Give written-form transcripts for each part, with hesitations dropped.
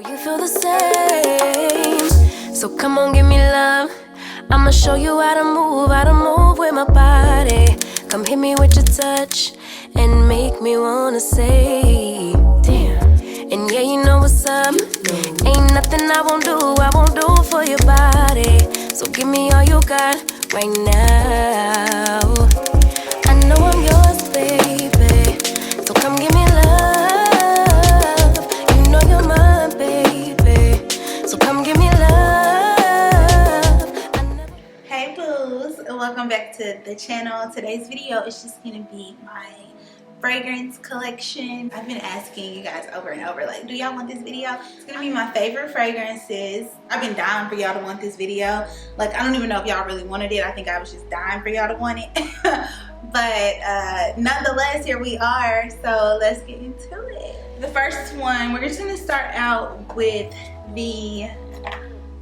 you feel the same. So come on, give me love. I'ma show you how to move with my body. Come hit me with your touch and make me wanna say, damn. And yeah, you know what's up. Ain't nothing I won't do for your body. So give me all you got right now. I know I'm yours, baby. So come give me love. You know you're mine, baby. So come give me love. Hey boos, welcome back to the channel. Today's video is just gonna be my fragrance collection. I've been asking you guys over and over, like, do y'all want this video? It's gonna be my favorite fragrances. I've been dying for y'all to want this video. Like, I don't even know if y'all really wanted it. I think I was just dying for y'all to want it. But nonetheless, here we are. So let's get into it. The first one, we're just gonna start out with the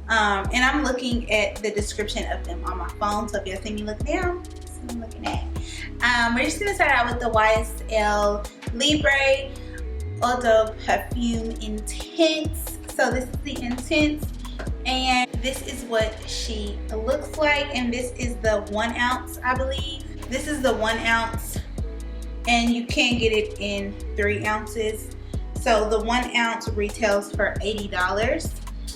and I'm looking at the description of them on my phone, so if y'all see me look down, that's what I'm looking at. We're just gonna start out with the Ysl Libre Eau de Perfume Intense. So this is the Intense, and this is what she looks like, and this is the 1 ounce, I believe. This is the 1 ounce, and you can get it in 3 ounces. So the 1 ounce retails for $80,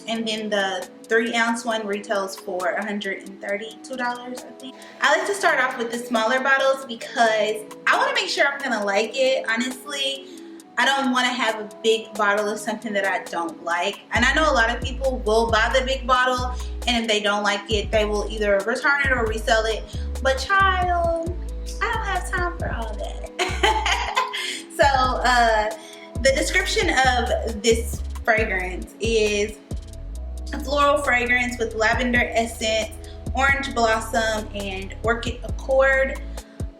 and then the 3 ounce one retails for $132, I think. I like to start off with the smaller bottles because I want to make sure I'm gonna like it. Honestly, I don't want to have a big bottle of something that I don't like. And I know a lot of people will buy the big bottle, and if they don't like it, they will either return it or resell it. But child, I don't have time for all that. So the description of this fragrance is a floral fragrance with lavender essence, orange blossom, and orchid accord.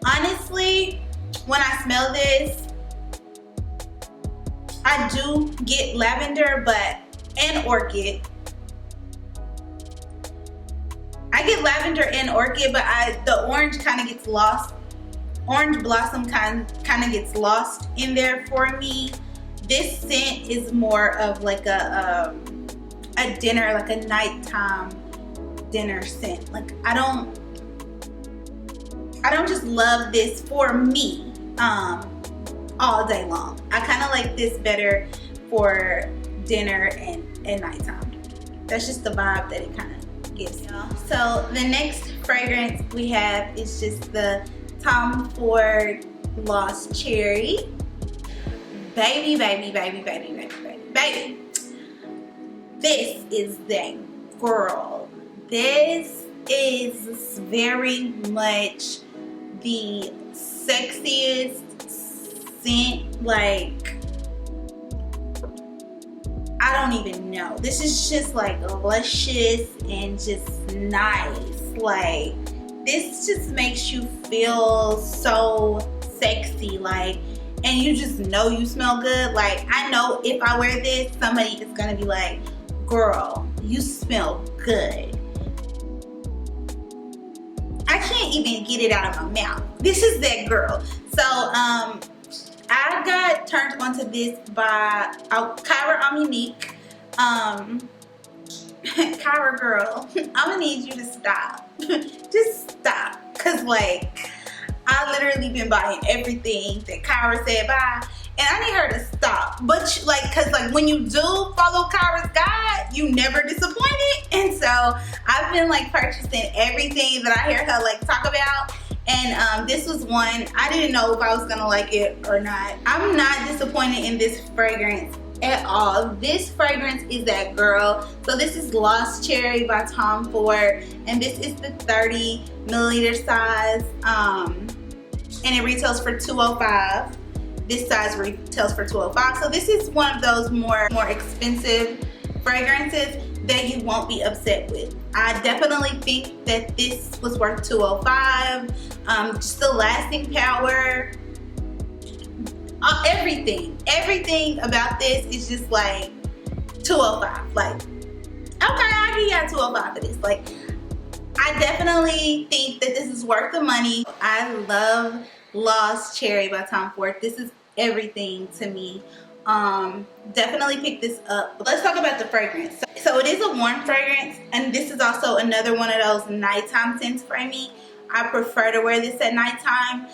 Honestly, when I smell this, I do get lavender and orchid. I get lavender and orchid, but the orange kind of gets lost. Orange blossom kind of gets lost in there for me. This scent is more of like a dinner, like a nighttime dinner scent. Like I don't just love this for me all day long. I kind of like this better for dinner and nighttime. That's just the vibe that it kind of gives. So the next fragrance we have is just the Tom Ford Lost Cherry. Baby, baby, baby, baby, baby, baby, baby. This is that girl. This is very much the sexiest scent. Like, I don't even know. This is just like luscious and just nice. Like, this just makes you feel so sexy. Like, and you just know you smell good. Like, I know if I wear this, somebody is gonna be like, girl, you smell good. I can't even get it out of my mouth. This is that girl. So I got turned onto this by Kyra Omnique. Kyra girl, I'm gonna need you to stop. Just stop. Cause like, I literally been buying everything that Kyra said buy, and I need her to stop. But like, cause like when you do follow Kyra's guide, you never disappointed. And so I've been like purchasing everything that I hear her like talk about. And this was one, I didn't know if I was gonna like it or not. I'm not disappointed in this fragrance at all. This fragrance is that girl. So this is Lost Cherry by Tom Ford, and this is the 30 milliliter size, and it retails for $205. This size retails for $205. So this is one of those more expensive fragrances that you won't be upset with. I definitely think that this was worth $205. Just the lasting power, everything about this is just like $205. Like, okay, I'll give y'all $205 for this. Like, I definitely think that this is worth the money. I love Lost Cherry by Tom Ford. This is everything to me Definitely pick this up. Let's talk about the fragrance. So it is a warm fragrance, and this is also another one of those nighttime scents for me. I prefer to wear this at nighttime.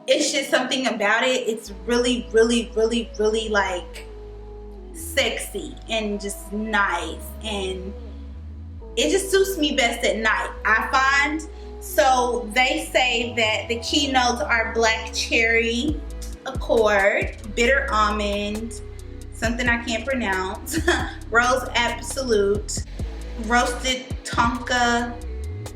It's just something about it. It's really, really, really, really like sexy and just nice, and it just suits me best at night, I find. So they say that the keynotes are black cherry, accord, bitter almond, something I can't pronounce, rose absolute, roasted tonka,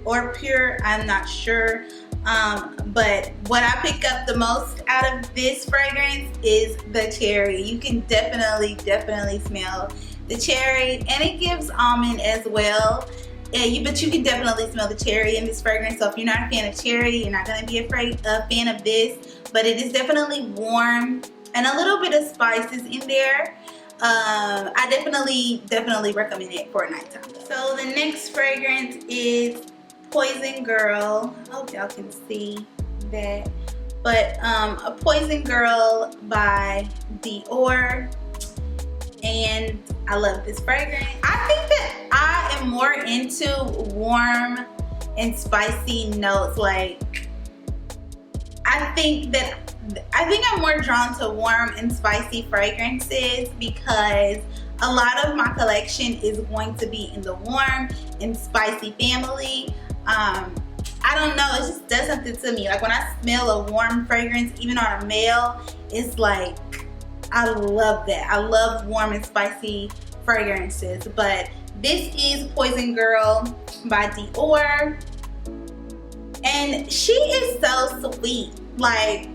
or pure, I'm not sure. But what I pick up the most out of this fragrance is the cherry. You can definitely smell the cherry, and it gives almond as well. But you can definitely smell the cherry in this fragrance. So if you're not a fan of cherry, you're not going to be a fan of this. But it is definitely warm and a little bit of spices in there. I definitely recommend it for nighttime. So the next fragrance is Poison Girl. I hope y'all can see that. But a Poison Girl by Dior. And I love this fragrance. I think that I am more into warm and spicy notes. Like, I think I'm more drawn to warm and spicy fragrances because a lot of my collection is going to be in the warm and spicy family. I don't know, it just does something to me. Like when I smell a warm fragrance, even on a male, it's like, I love that. I love warm and spicy fragrances. But this is Poison Girl by Dior. And she is so sweet. Like,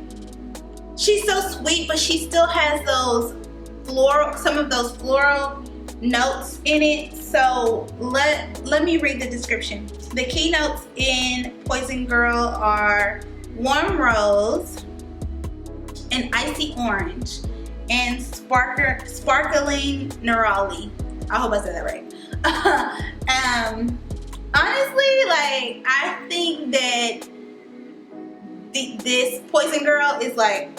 she's so sweet, but she still has those floral, some of those floral notes in it. So let me read the description. The key notes in Poison Girl are warm rose and icy orange and sparkling neroli. I hope I said that right. Honestly, like, I think that this Poison Girl is like,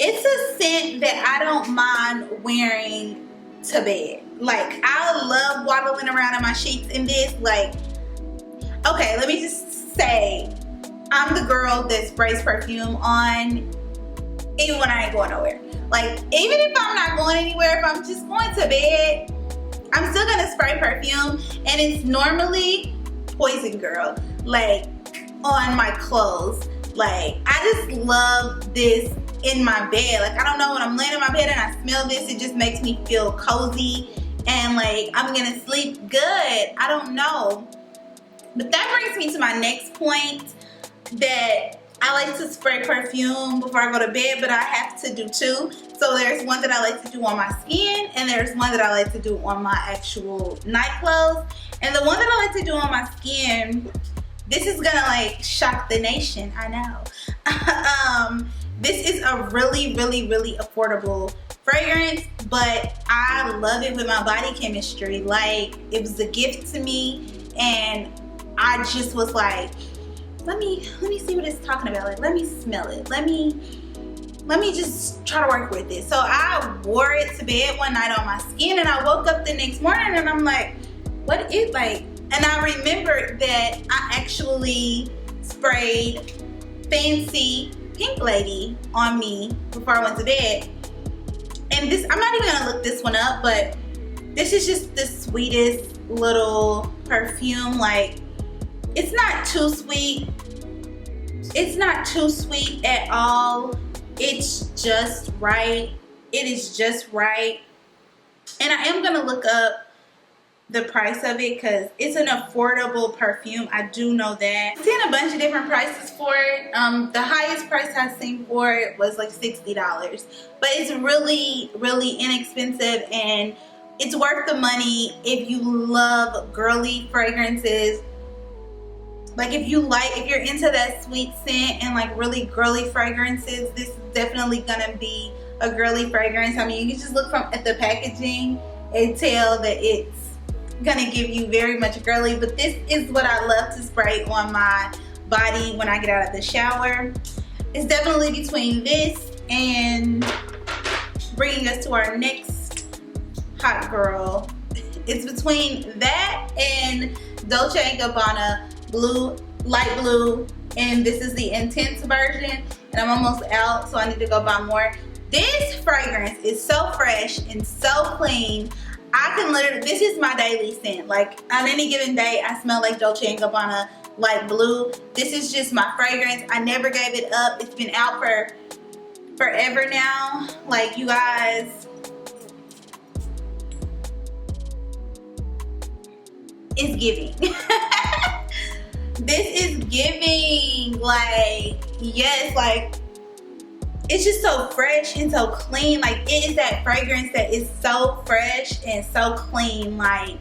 it's a scent that I don't mind wearing to bed. Like, I love waddling around in my sheets in this. Like, okay, let me just say, I'm the girl that sprays perfume on even when I ain't going nowhere. Like, even if I'm not going anywhere, if I'm just going to bed, I'm still gonna spray perfume, and it's normally Poison Girl, like, on my clothes. Like, I just love this in my bed. Like, I don't know, when I'm laying in my bed and I smell this, it just makes me feel cozy and like I'm gonna sleep good. I don't know. But that brings me to my next point, that I like to spray perfume before I go to bed, but I have to do two. So there's one that I like to do on my skin, and there's one that I like to do on my actual night clothes. And the one that I like to do on my skin, this is gonna like shock the nation, I know. This is a really affordable fragrance, but I love it with my body chemistry. Like, it was a gift to me, and I just was like, let me see what it's talking about. Like, let me smell it. Let me just try to work with it. So I wore it to bed one night on my skin, and I woke up the next morning and I'm like, what is, like, and I remembered that I actually sprayed Fancy Pink Lady on me before I went to bed. And this, I'm not even gonna look this one up, but this is just the sweetest little perfume. Like, it's not too sweet. It's not too sweet at all. It's just right. It is just right. And I am gonna look up the price of it because it's an affordable perfume. I do know that. I've seen a bunch of different prices for it. The highest price I've seen for it was like $60, but it's really inexpensive, and it's worth the money if you love girly fragrances. Like, if you're into that sweet scent and like really girly fragrances, this is definitely gonna be a girly fragrance. I mean, you can just look at the packaging and tell that it's gonna give you very much girly. But this is what I love to spray on my body when I get out of the shower. It's definitely between this and bringing us to our next hot girl. It's between that and Dolce & Gabbana blue, light blue, and this is the intense version, and I'm almost out, so I need to go buy more. This fragrance is so fresh and so clean. I can literally, this is my daily scent. Like on any given day, I smell like Dolce & Gabbana light blue. This is just my fragrance. I never gave it up. It's been out for forever now. Like, you guys, it's giving. This is giving, like, yes, like, it's just so fresh and so clean. Like, it is that fragrance that is so fresh and so clean, like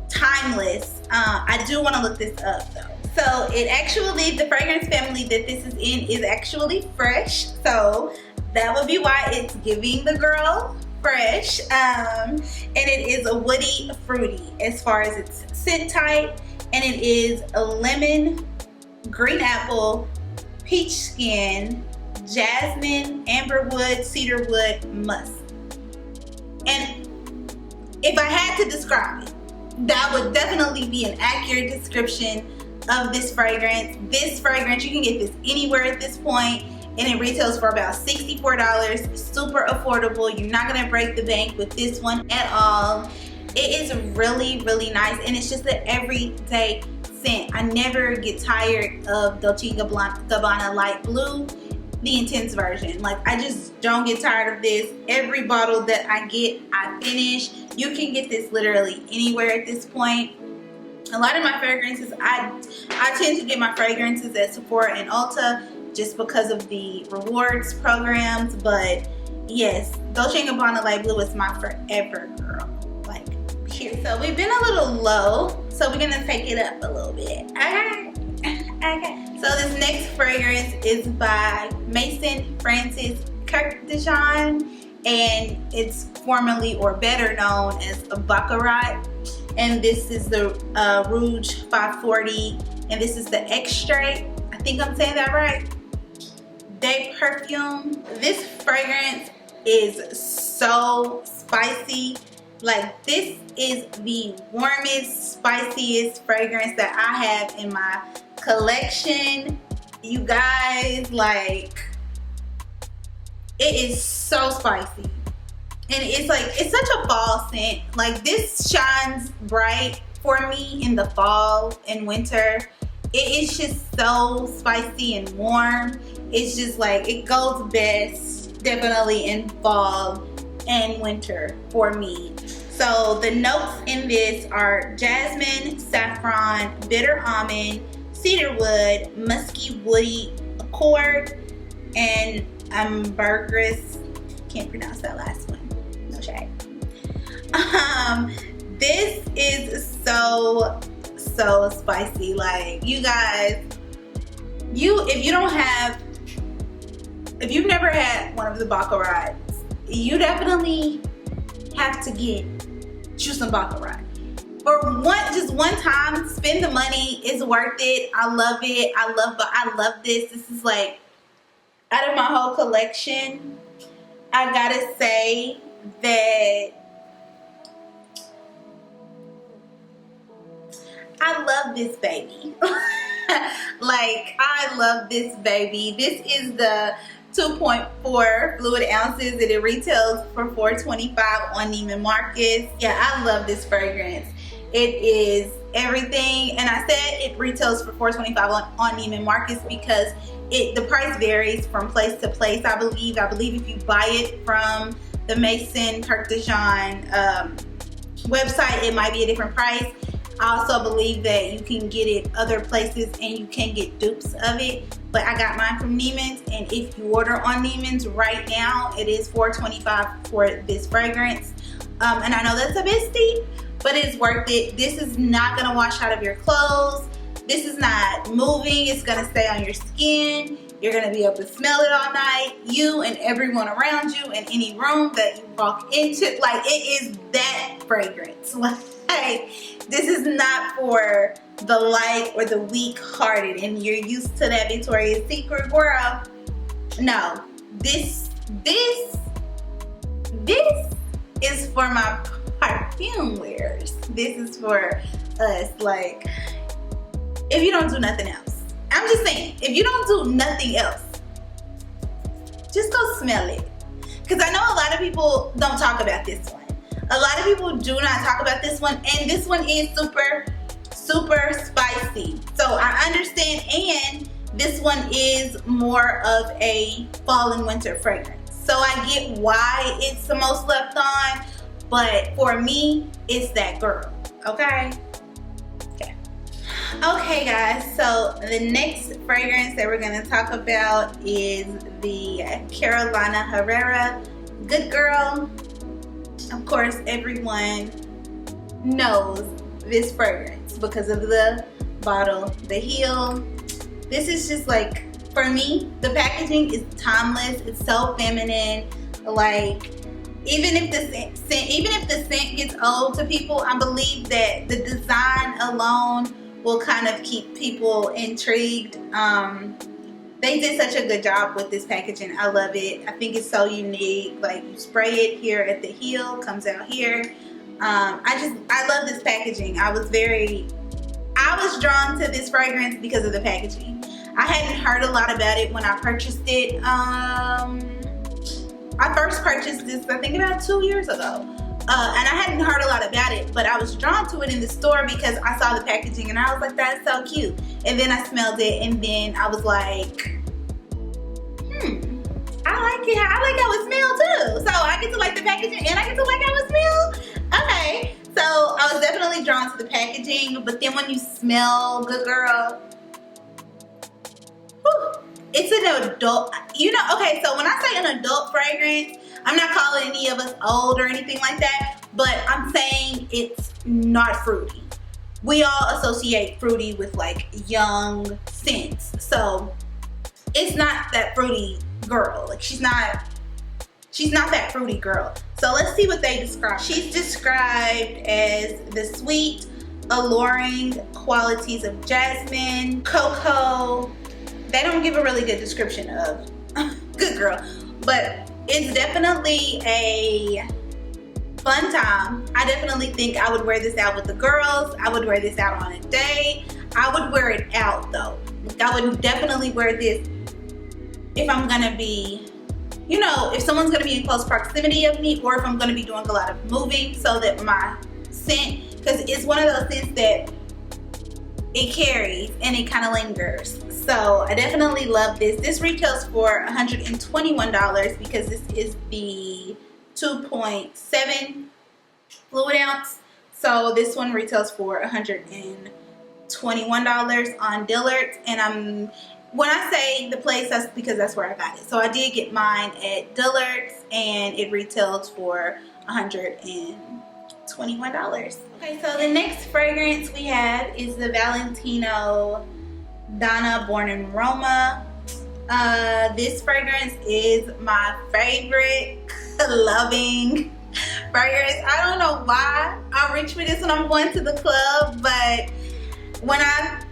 timeless. I do want to look this up though. So it actually, the fragrance family that this is in is actually fresh, so that would be why it's giving the girl fresh. And it is a woody fruity as far as its scent type, and it is a lemon, green apple, peach skin, jasmine, amberwood, cedarwood, musk. And if I had to describe it, that would definitely be an accurate description of this fragrance. This fragrance, you can get this anywhere at this point, and it retails for about $64. Super affordable. You're not gonna break the bank with this one at all. It is really, really nice, and it's just an everyday scent. I never get tired of Dolce & Gabbana light blue, the intense version. Like, I just don't get tired of this. Every bottle that I get, I finish. You can get this literally anywhere at this point. A lot of my fragrances, I tend to get my fragrances at Sephora and Ulta just because of the rewards programs. But yes, Dolce & Gabbana light blue is my forever girl. Like, here. So we've been a little low, so we're gonna take it up a little bit. Okay. So this next fragrance is by Maison Francis Kurkdjian, and it's formerly or better known as Baccarat. And this is the Rouge 540, and this is the extrait. I think I'm saying that right. De Perfume. This fragrance is so spicy. Like, this is the warmest, spiciest fragrance that I have in my collection. You guys, like, it is so spicy. And it's like, it's such a fall scent. Like, this shines bright for me in the fall and winter. It is just so spicy and warm. It's just like, it goes best definitely in fall and winter for me. So the notes in this are jasmine, saffron, bitter almond, cedarwood, musky woody accord, and ambergris. Can't pronounce that last one. No shade. This is so spicy. Like, you guys, if you've never had one of the Baccarats, you definitely have to get you some Baccarat. For just one time, spend the money. It's worth it. I love it. I love this. This is like, out of my whole collection, I gotta say that I love this baby. Like, I love this baby. This is the 2.4 fluid ounces, and it retails for $4.25 on Neiman Marcus. Yeah, I love this fragrance. It is everything, and I said it retails for $4.25 on Neiman Marcus because the price varies from place to place. I believe if you buy it from the Maison Kurkdjian website, it might be a different price. I also believe that you can get it other places and you can get dupes of it, but I got mine from Neiman's, and if you order on Neiman's right now, it is $4.25 for this fragrance. And I know that's a bit steep, but it's worth it. This is not gonna wash out of your clothes. This is not moving. It's gonna stay on your skin. You're gonna be able to smell it all night. You and everyone around you in any room that you walk into. Like, it is that fragrance. Like, this is not for the light or the weak-hearted, and you're used to that Victoria's Secret girl. No, this This is for my perfume wearers. This is for us, like, if you don't do nothing else. I'm just saying, if you don't do nothing else, just go smell it. Because I know a lot of people don't talk about this one. A lot of people do not talk about this one, and this one is super, super spicy. So I understand, and this one is more of a fall and winter fragrance. So I get why it's the most left on, but for me, it's that girl, okay? Okay guys, so the next fragrance that we're gonna talk about is the Carolina Herrera Good Girl. Of course, everyone knows this fragrance because of the bottle, the heel. This is just like, for me, the packaging is timeless. It's so feminine. Like, even if the scent gets old to people, I believe that the design alone will kind of keep people intrigued. They did such a good job with this packaging. I love it. I think it's so unique. Like, you spray it here at the heel, comes out here. I love this packaging. I was drawn to this fragrance because of the packaging. I hadn't heard a lot about it when I purchased it. I first purchased this, I think, about 2 years ago. And I hadn't heard a lot about it, but I was drawn to it in the store because I saw the packaging and I was like, that's so cute. And then I smelled it and then I was like, I like it. I like how it smells too. So I get to like the packaging and I get to like how it smells. Okay. So I was definitely drawn to the packaging, but then when you smell Good Girl, whew, it's an adult, you know, okay, so when I say an adult fragrance, I'm not calling any of us old or anything like that, but I'm saying it's not fruity. We all associate fruity with like young scents. So it's not that fruity girl. Like, she's not that fruity girl. So let's see what they describe. She's described as the sweet, alluring qualities of jasmine, cocoa. They don't give a really good description of Good Girl, but it's definitely a fun time. I definitely think I would wear this out with the girls. I would wear this out on a date. I would wear it out though. I would definitely wear this if I'm gonna be, you know, if someone's gonna be in close proximity of me, or if I'm gonna be doing a lot of moving, so that my scent, because it's one of those scents that it carries and it kind of lingers. So I definitely love this. This retails for $121 because this is the 2.7 fluid ounce. So this one retails for $121 on Dillard's. And when I say the place, that's because that's where I got it. So I did get mine at Dillard's and it retails for $121. Okay, so the next fragrance we have is the Valentino Donna Born in Roma. This fragrance is my favorite loving fragrance. I don't know why I reach for this when I'm going to the club, but when I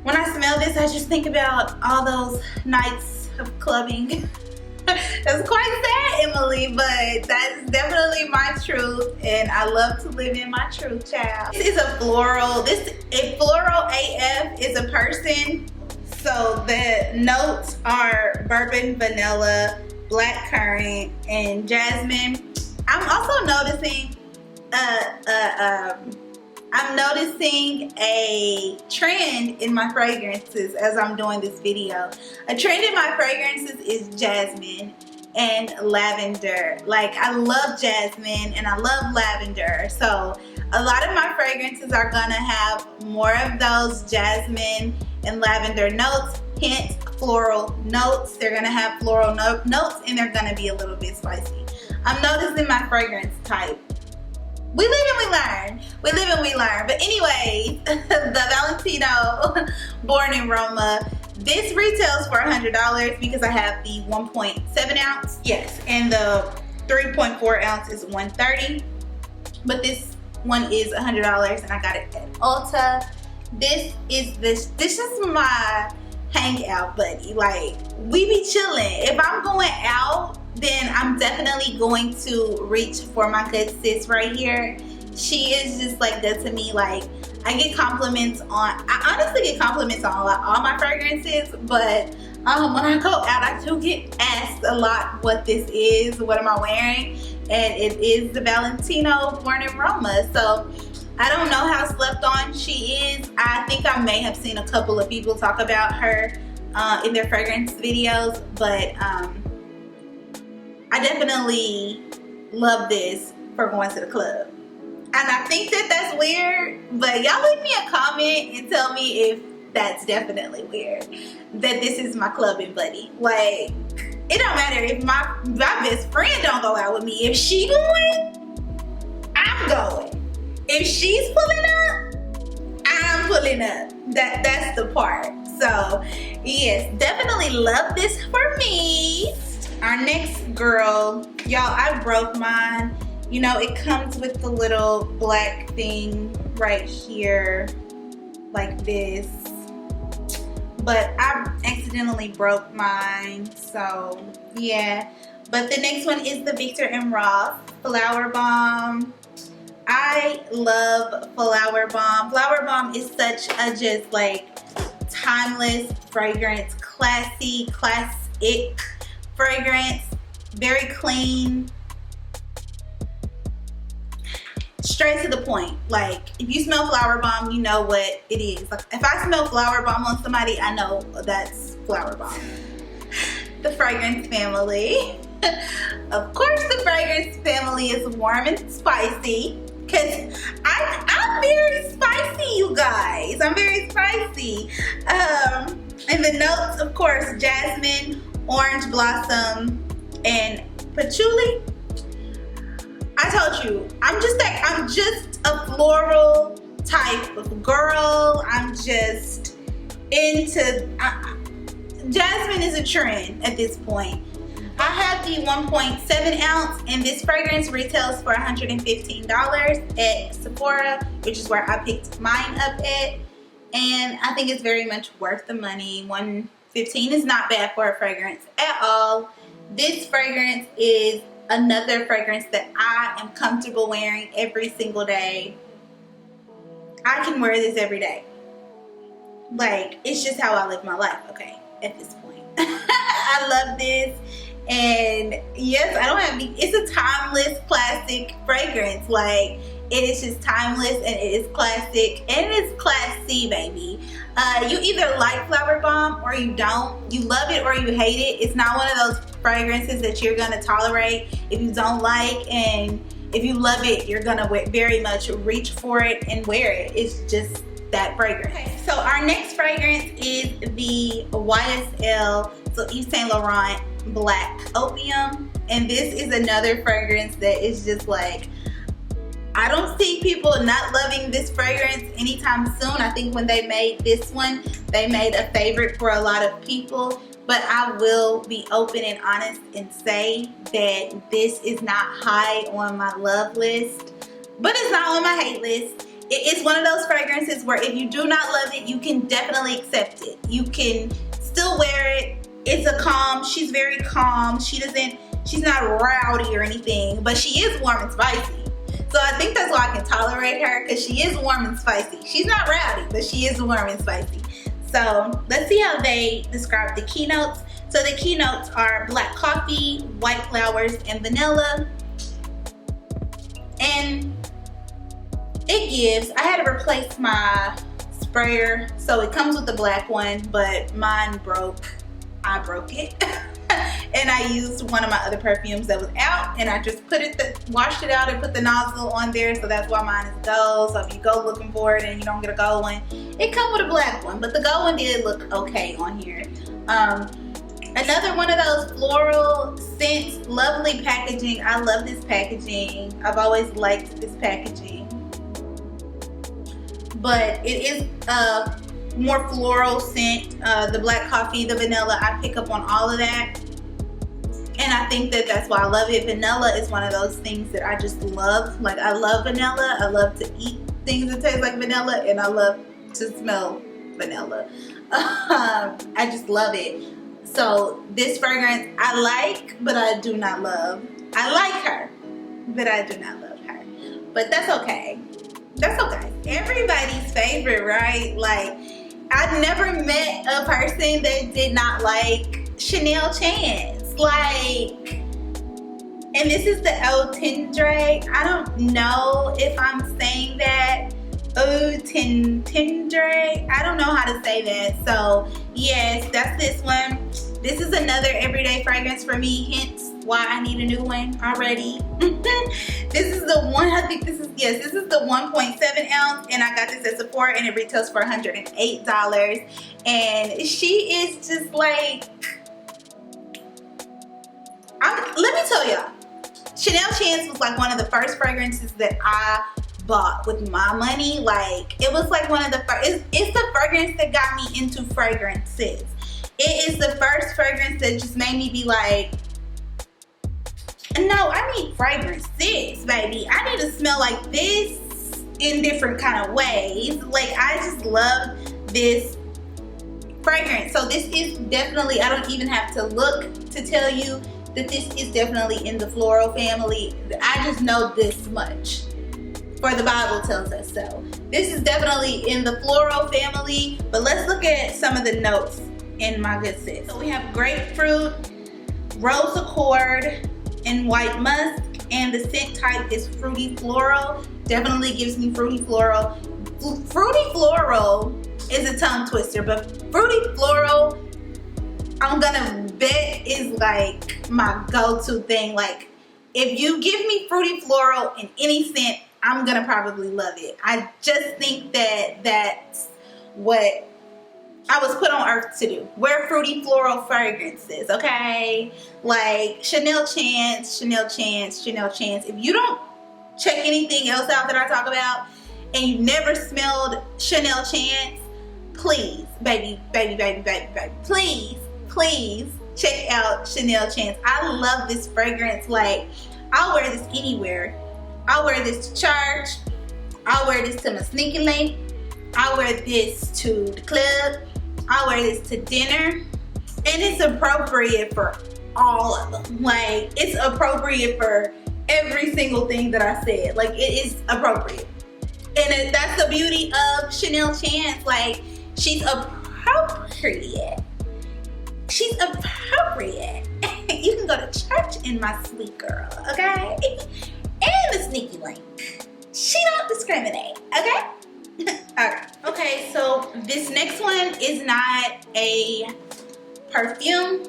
smell this, I just think about all those nights of clubbing. That's quite sad, Emily, but that's definitely my truth, and I love to live in my truth, child. This is a floral. A floral AF is a person. So the notes are bourbon, vanilla, black currant, and jasmine. I'm also noticing a trend in my fragrances as I'm doing this video. A trend in my fragrances is jasmine and lavender. Like, I love jasmine and I love lavender. So a lot of my fragrances are gonna have more of those jasmine and lavender notes, hint floral notes. They're gonna have floral notes and they're gonna be a little bit spicy. I'm noticing my fragrance type. We live and we learn. We live and we learn. But anyway, the Valentino Born in Roma, this retails for $100 because I have the 1.7 ounce. Yes, and the 3.4 ounce is $130. But this one is $100 and I got it at Ulta. This is my hangout buddy. Like, we be chilling. If I'm going out then I'm definitely going to reach for my good sis right here. She is just like good to me. Like, I get compliments on, I honestly get compliments on like all my fragrances, but when I go out, I do get asked a lot what this is, what am I wearing, and it is the Valentino Born in Roma. So I don't know how slept on she is. I think I may have seen a couple of people talk about her in their fragrance videos, but I definitely love this for going to the club. And I think that that's weird, but y'all leave me a comment and tell me if that's definitely weird, that this is my clubbing buddy. Like, it don't matter if my best friend don't go out with me. If she going, I'm going. If she's pulling up, I'm pulling up. That's the part. So yes, definitely love this for me. Our next girl, y'all, I broke mine. You know, it comes with the little black thing right here, like this. But I accidentally broke mine, so yeah. But the next one is the Viktor and Rolf Flower Bomb. I love Flower Bomb. Flower Bomb is such a just like timeless fragrance, classy, classic fragrance, very clean, straight to the point. Like, if you smell Flower Bomb, you know what it is. Like, if I smell Flower Bomb on somebody, I know that's Flower Bomb. The fragrance family. Of course, the fragrance family is warm and spicy, because I'm very spicy, you guys. I'm very spicy. And the notes, of course, jasmine, orange blossom, and patchouli. I told you, I'm just a floral type of girl. I'm just into, jasmine is a trend at this point. I have the 1.7 ounce, and this fragrance retails for $115 at Sephora, which is where I picked mine up at. And I think it's very much worth the money. $115 is not bad for a fragrance at all. This fragrance is another fragrance that I am comfortable wearing every single day. I can wear this every day. Like, it's just how I live my life, okay, at this point. I love this. And yes, I don't have, it's a timeless classic fragrance. Like, it is just timeless, and it is classic, and it is classy, baby. You either like Flower Bomb or you don't. You love it or you hate it. It's not one of those fragrances that you're gonna tolerate if you don't like, and if you love it, you're gonna very much reach for it and wear it. It's just that fragrance. Okay, so our next fragrance is the YSL, so Yves Saint Laurent Black Opium, and this is another fragrance that is just like, I don't see people not loving this fragrance anytime soon. I think when they made this one, they made a favorite for a lot of people. But I will be open and honest and say that this is not high on my love list, but it's not on my hate list. It is one of those fragrances where if you do not love it, you can definitely accept it. You can still wear it. It's a calm, she's very calm. She's not rowdy or anything, but she is warm and spicy. So I think that's why I can tolerate her, because she is warm and spicy. She's not rowdy, but she is warm and spicy. So let's see how they describe the keynotes. So the keynotes are black coffee, white flowers, and vanilla. And it gives, I had to replace my sprayer. So it comes with the black one, but mine broke. I broke it. And I used one of my other perfumes that was out, and I just washed it out and put the nozzle on there. So that's why mine is gold. So if you go looking for it and you don't get a gold one, it comes with a black one, but the gold one did look okay on here. Another one of those floral scents, lovely packaging. I love this packaging. I've always liked this packaging, but it is a more floral scent. The black coffee, the vanilla, I pick up on all of that. And I think that that's why I love it. Vanilla is one of those things that I just love. Like, I love vanilla. I love to eat things that taste like vanilla, and I love to smell vanilla. I just love it. So this fragrance I like, but I do not love. I like her, but I do not love her. But that's okay. That's okay. Everybody's favorite, right? Like, I've never met a person that did not like Chanel Chance. Like, and this is the El Tendre. I don't know if I'm saying that. Oh, Tendre. I don't know how to say that. So yes, that's this one. This is another everyday fragrance for me, hence why I need a new one already. This is the one, I think this is, yes, this is the 1.7 ounce, and I got this at Sephora, and it retails for $108. And she is just like, let me tell y'all, Chanel Chance was like one of the first fragrances that I bought with my money. Like, it was like one of the first, it's the fragrance that got me into fragrances. It is the first fragrance that just made me be like, no, I need fragrances, baby. I need to smell like this in different kind of ways. Like, I just love this fragrance. So this is definitely, I don't even have to look to tell you that this is definitely in the floral family. I just know this much, for the Bible tells us so. This is definitely in the floral family, but let's look at some of the notes in my good sis. So we have grapefruit, rose accord, and white musk, and the scent type is fruity floral. Definitely gives me fruity floral. Fruity floral is a tongue twister, but fruity floral, I'm gonna bet, is like my go-to thing. Like, if you give me fruity floral in any scent, I'm gonna probably love it. I just think that that's what I was put on earth to do. Wear fruity floral fragrances, okay? Like Chanel Chance, Chanel Chance, Chanel Chance. If you don't check anything else out that I talk about, and you never smelled Chanel Chance, please, baby, please check out Chanel Chance. I love this fragrance. Like, I'll wear this anywhere. I'll wear this to church. I'll wear this to my sneaky link. I'll wear this to the club. I'll wear this to dinner. And it's appropriate for all of them. Like, it's appropriate for every single thing that I said. Like, it is appropriate. And that's the beauty of Chanel Chance. Like, she's appropriate. She's appropriate. You can go to church in my sweet girl, okay? And the sneaky link. She don't discriminate, okay? Alright. Okay, so this next one is not a perfume,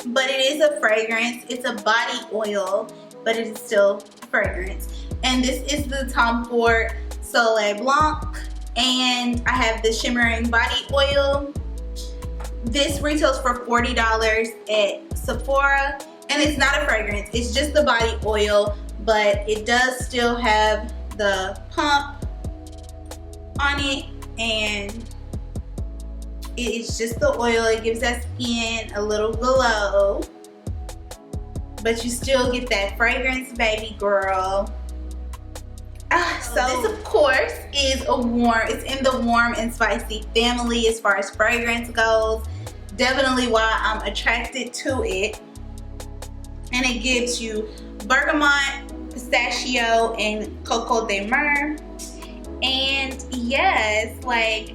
but it is a fragrance. It's a body oil, but it is still a fragrance. And this is the Tom Ford Soleil Blanc. And I have the Shimmering Body Oil. This retails for $40 at Sephora. And it's not a fragrance, it's just the body oil, but it does still have the pump on it, and it is just the oil. It gives that skin a little glow, but you still get that fragrance, baby girl. So this, of course, is a warm, it's in the warm and spicy family as far as fragrance goes. Definitely why I'm attracted to it. And it gives you bergamot, pistachio, and coco de mer. And yes, like,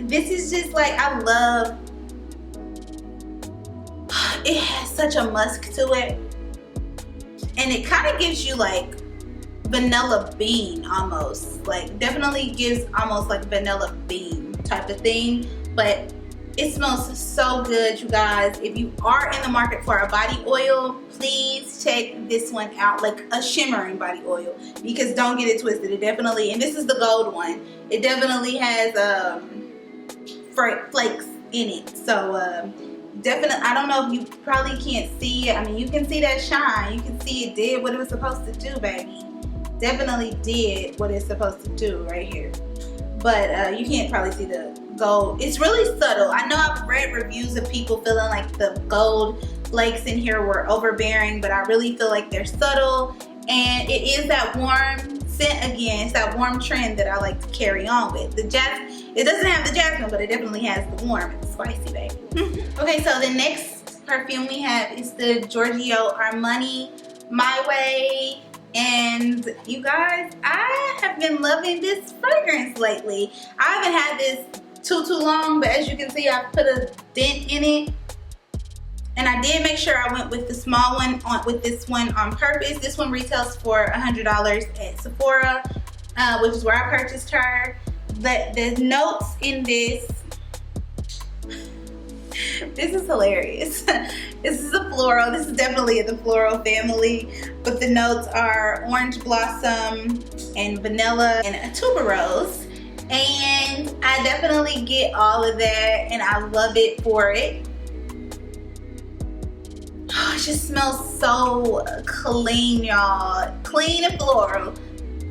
this is just like, I love, it has such a musk to it. And it kind of gives you like vanilla bean almost. Like, definitely gives almost like vanilla bean type of thing. But it smells so good, you guys. If you are in the market for a body oil, please check this one out, like a shimmering body oil, because don't get it twisted. It definitely, and this is the gold one, it definitely has flakes in it. So definitely, I don't know if you probably can't see it. I mean, you can see that shine. You can see it did what it was supposed to do, baby. Definitely did what it's supposed to do right here. But you can't probably see the gold. It's really subtle. I know I've read reviews of people feeling like the gold flakes in here were overbearing, but I really feel like they're subtle, and it is that warm scent again. It's that warm trend that I like to carry on with. The jasmine, it doesn't have the jasmine, but it definitely has the warm and the spicy, baby. Okay, so the next perfume we have is the Giorgio Armani My Way. And you guys, I have been loving this fragrance lately. I haven't had this too long, but as you can see, I put a dent in it. And I did make sure I went with the small one with this one on purpose. This one retails for $100 at Sephora, which is where I purchased her. The notes in this is hilarious. This is a floral. This is definitely in the floral family, but the notes are orange blossom and vanilla and a tuberose. And I definitely get all of that, and I love it for it. Oh, it just smells so clean, y'all. Clean and floral.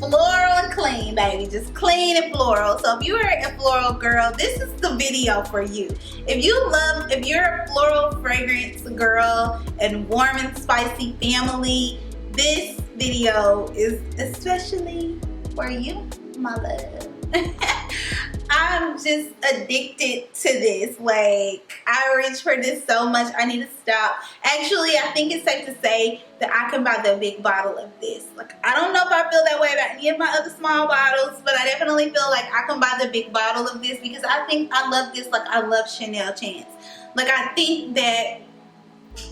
Floral and clean, baby. Just clean and floral. So if you are a floral girl, this is the video for you. If you're a floral fragrance girl and warm and spicy family, this video is especially for you, my love. I'm just addicted to this. Like, I reach for this so much. I need to stop. Actually, I think it's safe to say that I can buy the big bottle of this. Like, I don't know if I feel that way about any of my other small bottles, but I definitely feel like I can buy the big bottle of this because I think I love this like I love Chanel Chance. Like, I think that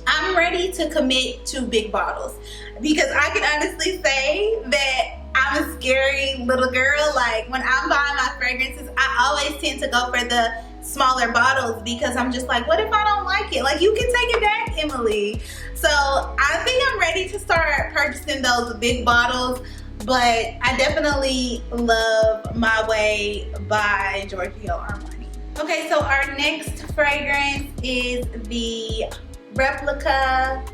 I'm ready to commit to big bottles because I can honestly say that I'm a scary little girl. Like, when I'm buying my fragrances, I always tend to go for the smaller bottles because I'm just like, what if I don't like it? Like, you can take it back, Emily. So I think I'm ready to start purchasing those big bottles, but I definitely love My Way by Giorgio Armani. Okay, so our next fragrance is the Replica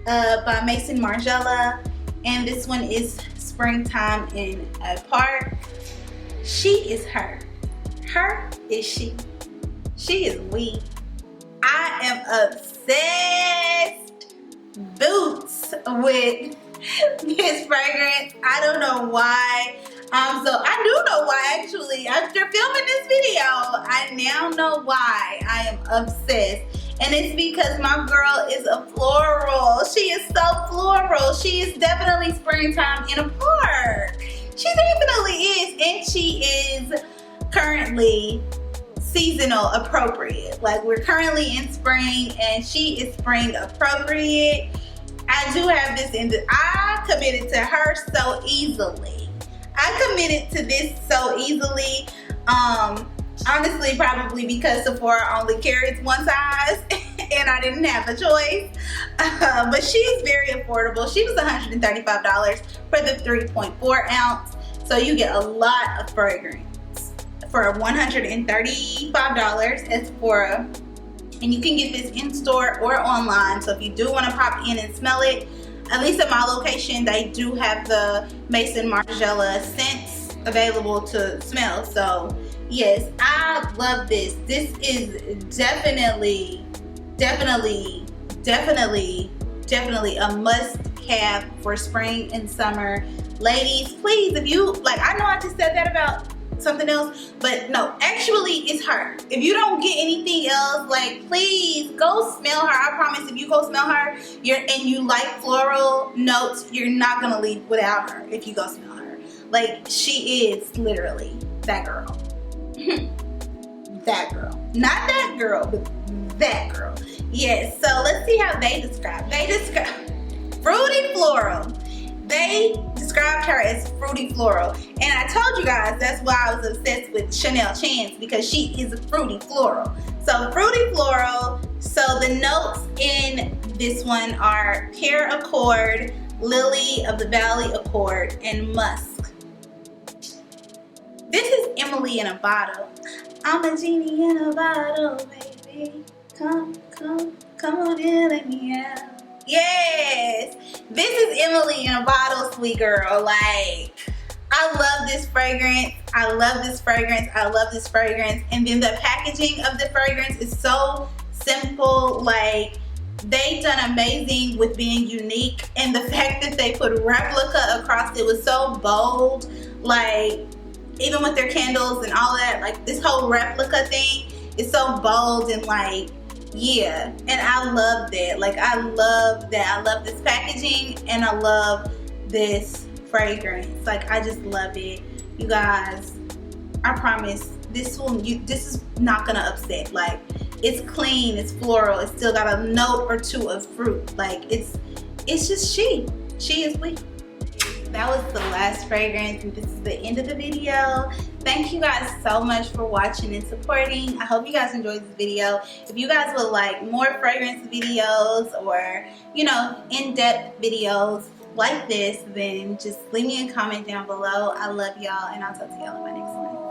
by Maison Margiela, and this one is Springtime in a Park. She is her. Her is she. She is we. I am obsessed boots with this fragrance. I don't know why. I do know why, actually. After filming this video, I now know why I am obsessed. And it's because my girl is a floral. She is so floral. She is definitely springtime in a park. She definitely is. And she is currently seasonal appropriate. Like, we're currently in spring and she is spring appropriate. I do have this in the, I committed to her so easily. I committed to this so easily. Honestly, probably because Sephora only carries one size and I didn't have a choice. But she's very affordable. She was $135 for the 3.4 ounce. So you get a lot of fragrance for $135 at Sephora. And you can get this in store or online. So if you do want to pop in and smell it, at least at my location, they do have the Maison Margiela scents available to smell. So yes, I love this. This is definitely a must-have for spring and summer. Ladies, please, if you, like, I know I just said that about something else, but no, actually it's her. If you don't get anything else, like, please go smell her. I promise, if you go smell her and you like floral notes, you're not gonna leave without her if you go smell her. Like, she is literally that girl. That girl. Not that girl, but that girl. Yes, so let's see how they describe. They describe fruity floral. They described her as fruity floral. And I told you guys that's why I was obsessed with Chanel Chance, because she is a fruity floral. So fruity floral. So the notes in this one are pear accord, lily of the valley accord, and musk. This is Emily in a bottle. I'm a genie in a bottle, baby. Come on in, let me out. Yes, this is Emily in a bottle, sweet girl. Like, I love this fragrance. I love this fragrance. I love this fragrance. And then the packaging of the fragrance is so simple. Like, they done amazing with being unique. And the fact that they put replica across it was so bold. Like, even with their candles and all that, like, this whole replica thing is so bold and like Yeah, and I love that. Like, I love that. I love this packaging and I love this fragrance. Like, I just love it. You guys, I promise this is not gonna upset. Like, it's clean, it's floral, it's still got a note or two of fruit. Like, it's just she is we. That was the last fragrance, and this is the end of the video. Thank you guys so much for watching and supporting. I hope you guys enjoyed this video. If you guys would like more fragrance videos or, you know, in-depth videos like this, then just leave me a comment down below. I love y'all, and I'll talk to y'all in my next one.